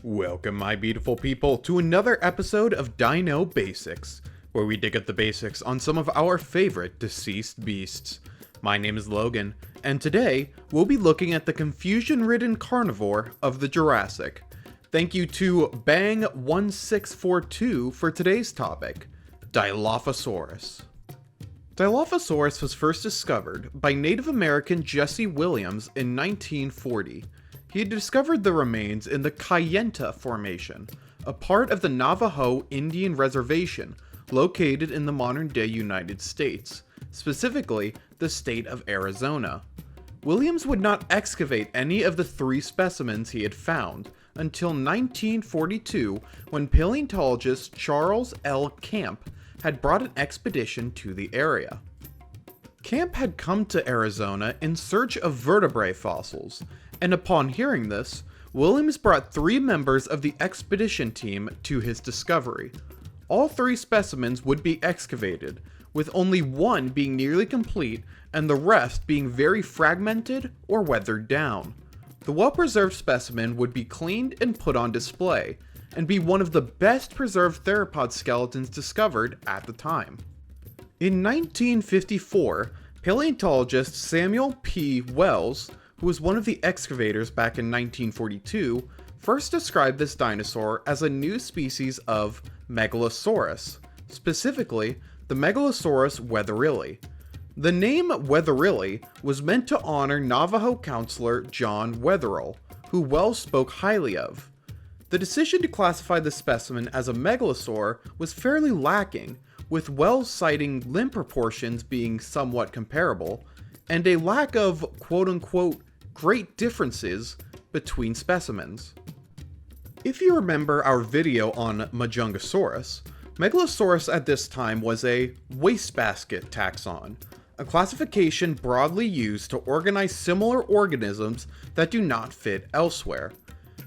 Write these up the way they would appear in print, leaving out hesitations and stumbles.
Welcome, my beautiful people, to another episode of Dino Basics, where we dig at the basics on some of our favorite deceased beasts. My name is Logan, and today we'll be looking at the confusion-ridden carnivore of the Jurassic. Thank you to Bang1642 for today's topic, Dilophosaurus. Dilophosaurus was first discovered by Native American Jesse Williams in 1940. He had discovered the remains in the Kayenta Formation, a part of the Navajo Indian Reservation located in the modern-day United States, specifically the state of Arizona. Williams would not excavate any of the three specimens he had found until 1942, when paleontologist Charles L. Camp had brought an expedition to the area. Camp had come to Arizona in search of vertebrate fossils, and upon hearing this, Williams brought three members of the expedition team to his discovery. All three specimens would be excavated, with only one being nearly complete and the rest being very fragmented or weathered down. The well-preserved specimen would be cleaned and put on display, and be one of the best preserved theropod skeletons discovered at the time. In 1954, paleontologist Samuel P. Wells, who was one of the excavators back in 1942, first described this dinosaur as a new species of Megalosaurus, specifically the Megalosaurus weatherilli. The name Weatherilli was meant to honor Navajo counselor John Wetherill, who Wells spoke highly of. The decision to classify the specimen as a megalosaur was fairly lacking, with Wells citing limb proportions being somewhat comparable, and a lack of quote-unquote great differences between specimens. If you remember our video on Majungasaurus, Megalosaurus at this time was a wastebasket taxon, a classification broadly used to organize similar organisms that do not fit elsewhere.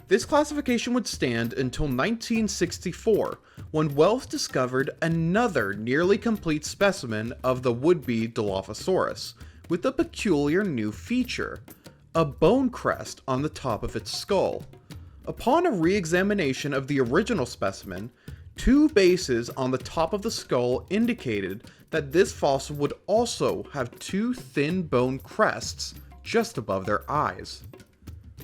This classification would stand until 1964, when Wells discovered another nearly complete specimen of the would-be Dilophosaurus, with a peculiar new feature: a bone crest on the top of its skull. Upon a re-examination of the original specimen, two bases on the top of the skull indicated that this fossil would also have two thin bone crests just above their eyes.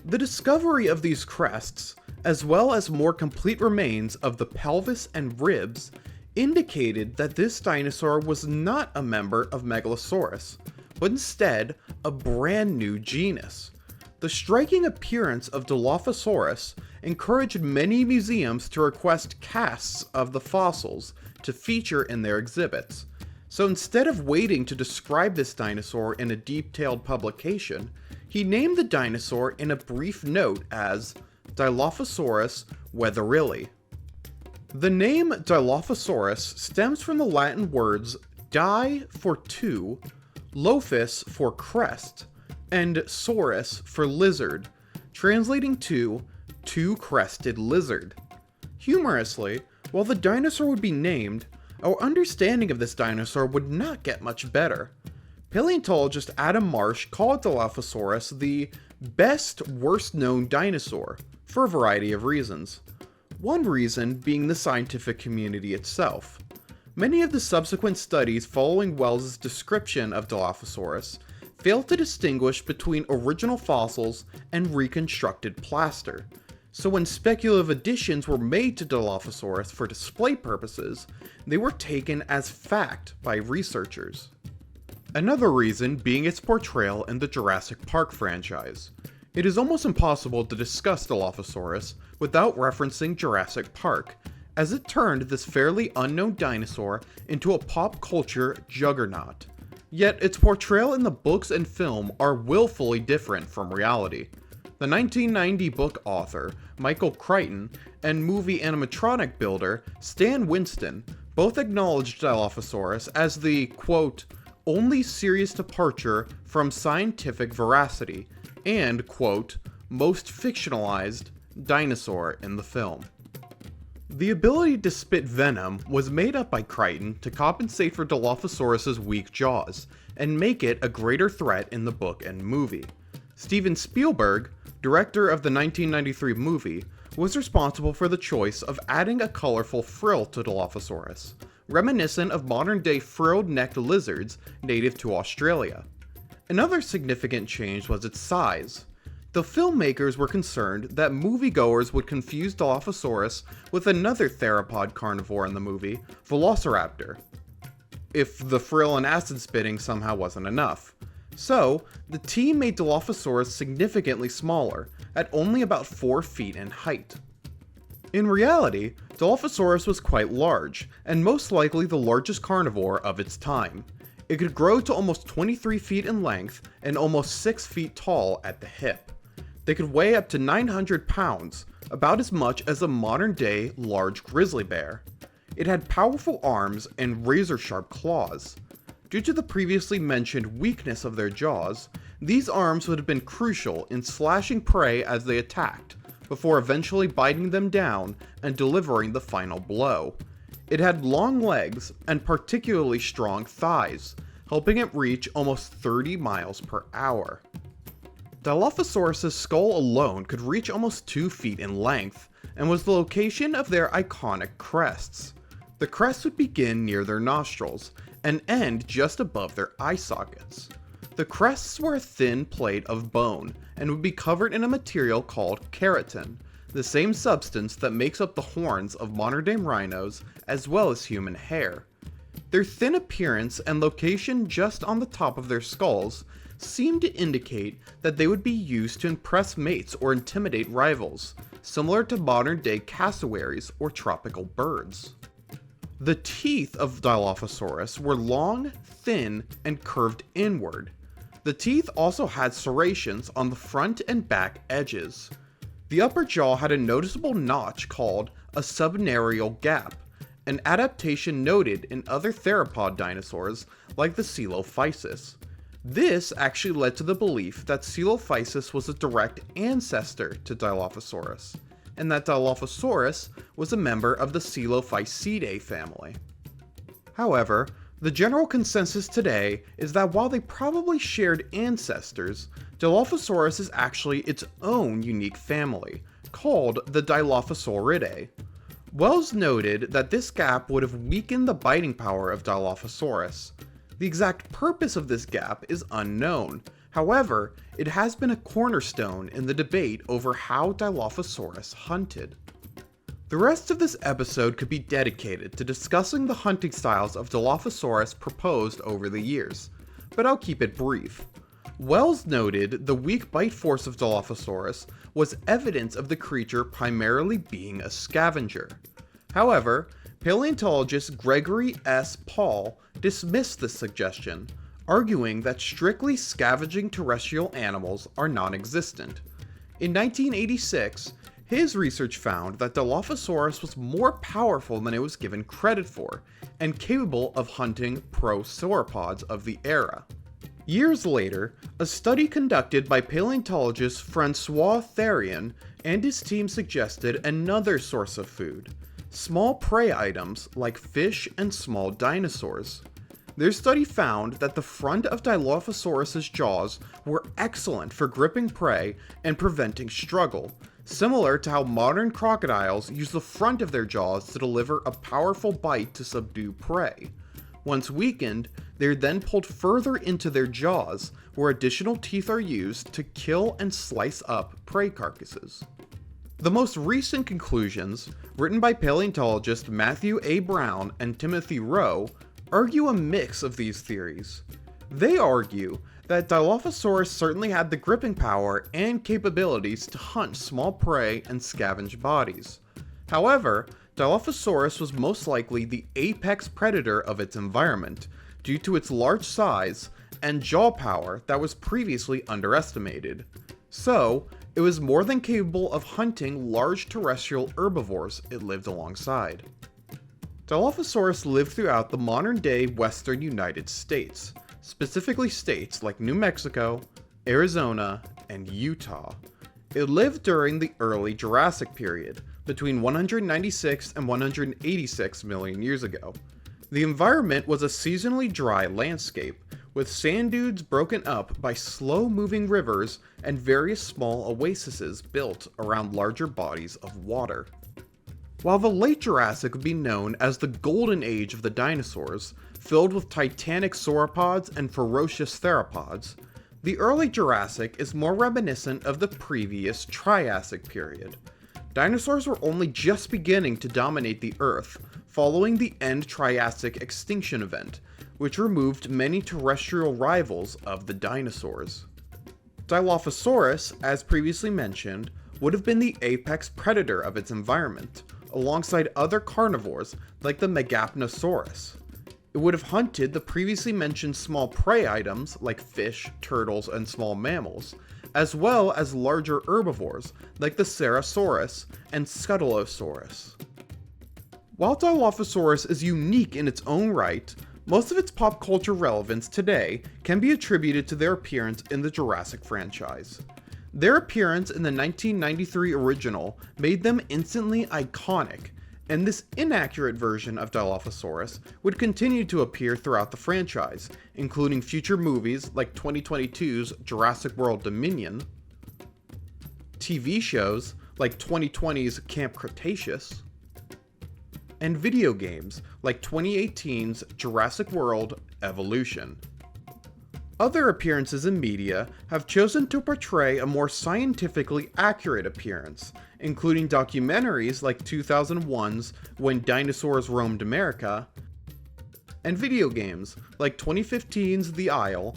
The discovery of these crests, as well as more complete remains of the pelvis and ribs, indicated that this dinosaur was not a member of Megalosaurus, but instead a brand new genus. The striking appearance of Dilophosaurus encouraged many museums to request casts of the fossils to feature in their exhibits. So instead of waiting to describe this dinosaur in a detailed publication, he named the dinosaur in a brief note as Dilophosaurus weatherilli. The name Dilophosaurus stems from the Latin words di for two, lophus for crest, and saurus for lizard, translating to two-crested lizard. Humorously, while the dinosaur would be named, our understanding of this dinosaur would not get much better. Paleontologist Adam Marsh called Dilophosaurus the best worst-known dinosaur, for a variety of reasons. One reason being the scientific community itself. Many of the subsequent studies following Wells' description of Dilophosaurus failed to distinguish between original fossils and reconstructed plaster, so when speculative additions were made to Dilophosaurus for display purposes, they were taken as fact by researchers. Another reason being its portrayal in the Jurassic Park franchise. It is almost impossible to discuss Dilophosaurus without referencing Jurassic Park, as it turned this fairly unknown dinosaur into a pop culture juggernaut. Yet its portrayal in the books and film are willfully different from reality. The 1990 book author, Michael Crichton, and movie animatronic builder, Stan Winston, both acknowledged Dilophosaurus as the, quote, only serious departure from scientific veracity, and, quote, most fictionalized dinosaur in the film. The ability to spit venom was made up by Crichton to compensate for Dilophosaurus's weak jaws, and make it a greater threat in the book and movie. Steven Spielberg, director of the 1993 movie, was responsible for the choice of adding a colorful frill to Dilophosaurus, reminiscent of modern-day frilled-necked lizards native to Australia. Another significant change was its size. The filmmakers were concerned that moviegoers would confuse Dilophosaurus with another theropod carnivore in the movie, Velociraptor, if the frill and acid spitting somehow wasn't enough. So, the team made Dilophosaurus significantly smaller, at only about 4 feet in height. In reality, Dilophosaurus was quite large, and most likely the largest carnivore of its time. It could grow to almost 23 feet in length and almost 6 feet tall at the hip. They could weigh up to 900 pounds, about as much as a modern-day large grizzly bear. It had powerful arms and razor-sharp claws. Due to the previously mentioned weakness of their jaws, these arms would have been crucial in slashing prey as they attacked, before eventually biting them down and delivering the final blow. It had long legs and particularly strong thighs, helping it reach almost 30 miles per hour. Dilophosaurus' skull alone could reach almost 2 feet in length, and was the location of their iconic crests. The crests would begin near their nostrils, and end just above their eye sockets. The crests were a thin plate of bone, and would be covered in a material called keratin, the same substance that makes up the horns of modern-day rhinos as well as human hair. Their thin appearance and location just on the top of their skulls seem to indicate that they would be used to impress mates or intimidate rivals, similar to modern-day cassowaries or tropical birds. The teeth of Dilophosaurus were long, thin, and curved inward. The teeth also had serrations on the front and back edges. The upper jaw had a noticeable notch called a subnarial gap, an adaptation noted in other theropod dinosaurs like the Dilophosaurus. This actually led to the belief that Dilophosaurus was a direct ancestor to Dilophosaurus, and that Dilophosaurus was a member of the Dilophosauridae family. However, the general consensus today is that while they probably shared ancestors, Dilophosaurus is actually its own unique family, called the Dilophosauridae. Wells noted that this gap would have weakened the biting power of Dilophosaurus. The exact purpose of this gap is unknown. However, it has been a cornerstone in the debate over how Dilophosaurus hunted. The rest of this episode could be dedicated to discussing the hunting styles of Dilophosaurus proposed over the years, but I'll keep it brief. Wells noted the weak bite force of Dilophosaurus was evidence of the creature primarily being a scavenger. However, paleontologist Gregory S. Paul dismissed this suggestion, arguing that strictly scavenging terrestrial animals are non-existent. In 1986, his research found that Dilophosaurus was more powerful than it was given credit for, and capable of hunting prosauropods of the era. Years later, a study conducted by paleontologist Francois Therion and his team suggested another source of food: small prey items like fish and small dinosaurs. Their study found that the front of Dilophosaurus's jaws were excellent for gripping prey and preventing struggle, similar to how modern crocodiles use the front of their jaws to deliver a powerful bite to subdue prey. Once weakened, they are then pulled further into their jaws, where additional teeth are used to kill and slice up prey carcasses. The most recent conclusions, written by paleontologists Matthew A. Brown and Timothy Rowe, argue a mix of these theories. They argue that Dilophosaurus certainly had the gripping power and capabilities to hunt small prey and scavenge bodies. However, Dilophosaurus was most likely the apex predator of its environment, due to its large size and jaw power that was previously underestimated. So, it was more than capable of hunting large terrestrial herbivores it lived alongside. Dilophosaurus lived throughout the modern-day western United States, specifically states like New Mexico, Arizona, and Utah. It lived during the early Jurassic period, between 196 and 186 million years ago. The environment was a seasonally dry landscape, with sand dunes broken up by slow-moving rivers and various small oases built around larger bodies of water. While the late Jurassic would be known as the golden age of the dinosaurs, filled with titanic sauropods and ferocious theropods, the early Jurassic is more reminiscent of the previous Triassic period. Dinosaurs were only just beginning to dominate the Earth following the end Triassic extinction event, which removed many terrestrial rivals of the dinosaurs. Dilophosaurus, as previously mentioned, would have been the apex predator of its environment, alongside other carnivores like the Megapnosaurus. It would have hunted the previously mentioned small prey items like fish, turtles, and small mammals, as well as larger herbivores like the Ceratosaurus and Scutellosaurus. While Dilophosaurus is unique in its own right, most of its pop culture relevance today can be attributed to their appearance in the Jurassic franchise. Their appearance in the 1993 original made them instantly iconic, and this inaccurate version of Dilophosaurus would continue to appear throughout the franchise, including future movies like 2022's Jurassic World Dominion, TV shows like 2020's Camp Cretaceous, and video games like 2018's Jurassic World Evolution. Other appearances in media have chosen to portray a more scientifically accurate appearance, including documentaries like 2001's When Dinosaurs Roamed America, and video games like 2015's The Isle,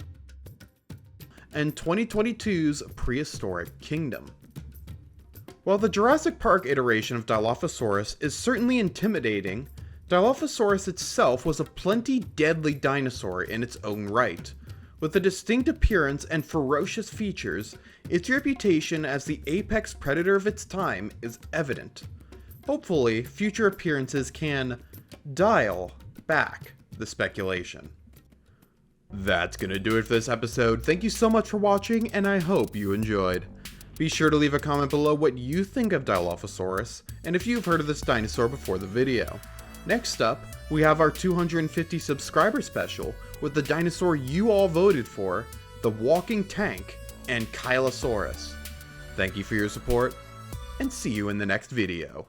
and 2022's Prehistoric Kingdom. While the Jurassic Park iteration of Dilophosaurus is certainly intimidating, Dilophosaurus itself was a plenty deadly dinosaur in its own right. With a distinct appearance and ferocious features, its reputation as the apex predator of its time is evident. Hopefully, future appearances can dial back the speculation. That's gonna do it for this episode. Thank you so much for watching, and I hope you enjoyed. Be sure to leave a comment below what you think of Dilophosaurus, and if you've heard of this dinosaur before the video. Next up, we have our 250 subscriber special with the dinosaur you all voted for, the walking tank, and Ankylosaurus. Thank you for your support, and see you in the next video.